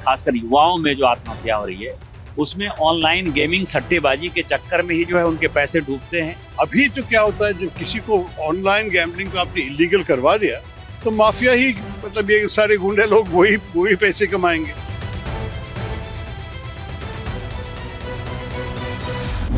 खासकर युवाओं में जो आत्महत्या हो रही है उसमें ऑनलाइन गेमिंग सट्टेबाजी के चक्कर में ही जो है उनके पैसे डूबते हैं। अभी तो क्या होता है, जब किसी को ऑनलाइन गैम्बलिंग को आपने इलीगल करवा दिया तो माफिया ही, मतलब ये सारे गुंडे लोग वही पैसे कमाएंगे।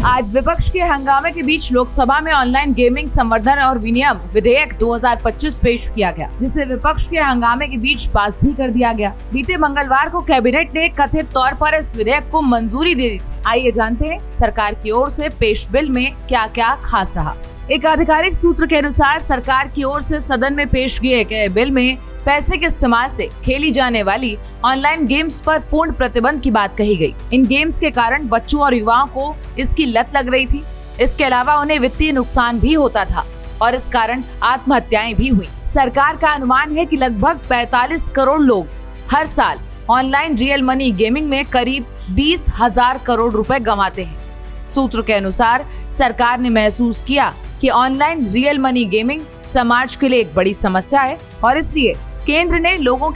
आज विपक्ष के हंगामे के बीच लोकसभा में ऑनलाइन गेमिंग संवर्धन और विनियम विधेयक 2025 पेश किया गया, जिसे विपक्ष के हंगामे के बीच पास भी कर दिया गया। बीते मंगलवार को कैबिनेट ने कथित तौर पर इस विधेयक को मंजूरी दे दी थी। आइए जानते हैं सरकार की ओर से पेश बिल में क्या क्या खास रहा। एक आधिकारिक सूत्र के अनुसार सरकार की ओर से सदन में पेश किए गए बिल में पैसे के इस्तेमाल से खेली जाने वाली ऑनलाइन गेम्स पर पूर्ण प्रतिबंध की बात कही गई। इन गेम्स के कारण बच्चों और युवाओं को इसकी लत लग रही थी। इसके अलावा उन्हें वित्तीय नुकसान भी होता था और इस कारण आत्महत्याएं भी हुई। सरकार का अनुमान है कि लगभग 45 करोड़ लोग हर साल ऑनलाइन रियल मनी गेमिंग में करीब 20,000 करोड़ रुपए गंवाते हैं। सूत्र के अनुसार सरकार ने महसूस किया कि ऑनलाइन रियल मनी गेमिंग समाज के लिए एक बड़ी समस्या है और इसलिए केंद्र ने लोगों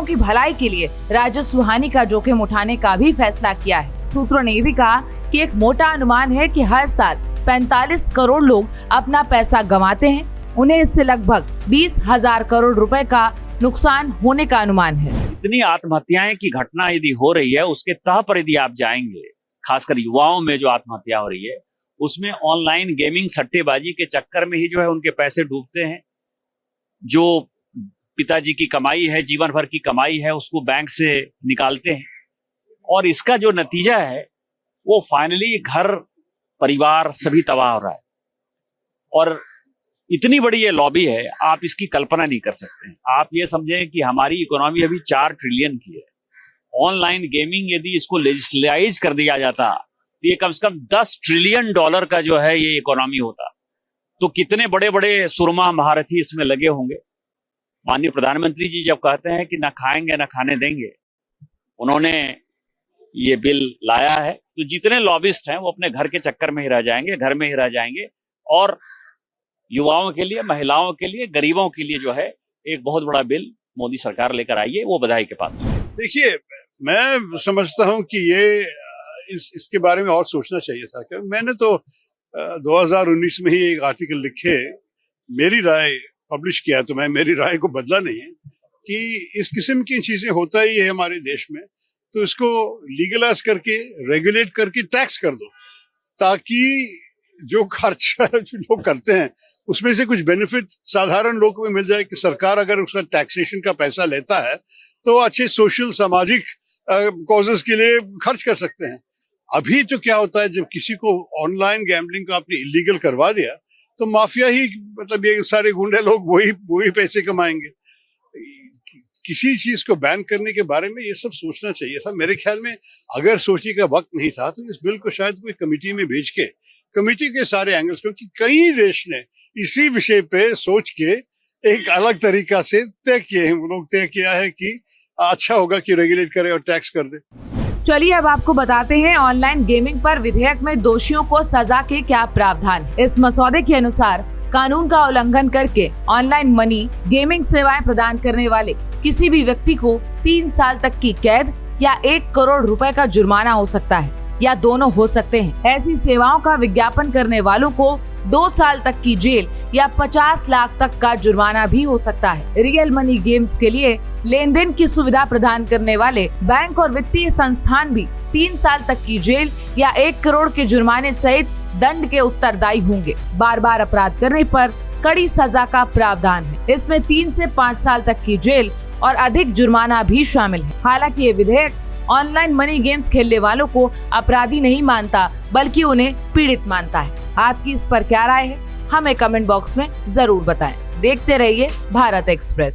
की भलाई के लिए राजस्व हानि का जोखिम उठाने का भी फैसला किया है। सूत्रों ने ये भी कहा कि एक मोटा अनुमान है कि हर साल 45 करोड़ लोग अपना पैसा गंवाते हैं। उन्हें इससे लगभग 20,000 करोड़ रुपए का नुकसान होने का अनुमान है। इतनी आत्महत्याएं की घटना यदि हो रही है, उसके तह पर यदि आप जाएंगे, खासकर युवाओं में जो आत्महत्या हो रही है उसमें ऑनलाइन गेमिंग सट्टेबाजी के चक्कर में ही जो है उनके पैसे डूबते हैं। जो पिताजी की कमाई है, जीवन भर की कमाई है, उसको बैंक से निकालते हैं और इसका जो नतीजा है वो फाइनली घर परिवार सभी तबाह हो रहा है। और इतनी बड़ी ये लॉबी है, आप इसकी कल्पना नहीं कर सकते हैं। आप ये समझें कि हमारी इकोनॉमी अभी 4 ट्रिलियन की है। ऑनलाइन गेमिंग यदि इसको लेजिस्लाइज कर दिया जाता तो ये कम से कम $10 ट्रिलियन का जो है ये इकोनॉमी होता। तो कितने बड़े बड़े सुरमा महारथी इसमें लगे होंगे। माननीय प्रधानमंत्री जी जब कहते हैं कि ना खाएंगे ना खाने देंगे, उन्होंने ये बिल लाया है तो जितने लॉबिस्ट हैं वो अपने घर के चक्कर में ही रह जाएंगे, घर में ही रह जाएंगे। और युवाओं के लिए, महिलाओं के लिए, गरीबों के लिए जो है एक बहुत बड़ा बिल मोदी सरकार लेकर आई है, वो बधाई के पात्र है। देखिए, मैं समझता हूं कि ये इसके बारे में और सोचना चाहिए था। कि मैंने तो 2019 में ही एक आर्टिकल लिखे, मेरी राय पब्लिश किया, तो मैं मेरी राय को बदला नहीं है कि इस किस्म की चीजें होता ही है हमारे देश में, तो इसको लीगलाइज करके, रेगुलेट करके टैक्स कर दो, ताकि जो खर्चा जो लोग करते हैं उसमें से कुछ बेनिफिट साधारण लोगों को मिल जाए। कि सरकार अगर उसका टैक्सेशन का पैसा लेता है तो अच्छे सोशल सामाजिक कॉजेस के लिए खर्च कर सकते हैं। अभी तो क्या होता है, जब किसी को ऑनलाइन गैम्बलिंग को आपने इलीगल करवा दिया तो माफिया ही, मतलब ये सारे गुंडे लोग वही पैसे कमाएंगे। किसी चीज को बैन करने के बारे में ये सब सोचना चाहिए था। मेरे ख्याल में अगर सोचने का वक्त नहीं था तो इस बिल को शायद कोई कमेटी में भेज के, कमेटी के सारे एंगल्स, क्योंकि कई देश ने इसी विषय पे सोच के एक अलग तरीका से तय किए हैं। वो लोग तय किया है कि अच्छा होगा कि रेगुलेट करे और टैक्स कर दे। चलिए अब आपको बताते हैं ऑनलाइन गेमिंग पर विधेयक में दोषियों को सजा के क्या प्रावधान। इस मसौदे के अनुसार कानून का उल्लंघन करके ऑनलाइन मनी गेमिंग सेवाएं प्रदान करने वाले किसी भी व्यक्ति को 3 साल तक की कैद या 1 करोड़ रुपए का जुर्माना हो सकता है या दोनों हो सकते हैं। ऐसी सेवाओं का विज्ञापन करने वालों को 2 साल तक की जेल या 50 लाख तक का जुर्माना भी हो सकता है। रियल मनी गेम्स के लिए लेन देन की सुविधा प्रदान करने वाले बैंक और वित्तीय संस्थान भी 3 साल तक की जेल या 1 करोड़ के जुर्माने सहित दंड के उत्तरदायी होंगे। बार बार अपराध करने पर कड़ी सजा का प्रावधान है। इसमें 3 से 5 साल तक की जेल और अधिक जुर्माना भी शामिल है। हालांकि ये विधेयक ऑनलाइन मनी गेम्स खेलने वालों को अपराधी नहीं मानता, बल्कि उन्हें पीड़ित मानता है। आपकी इस पर क्या राय है, हमें कमेंट बॉक्स में जरूर बताएं। देखते रहिए भारत एक्सप्रेस।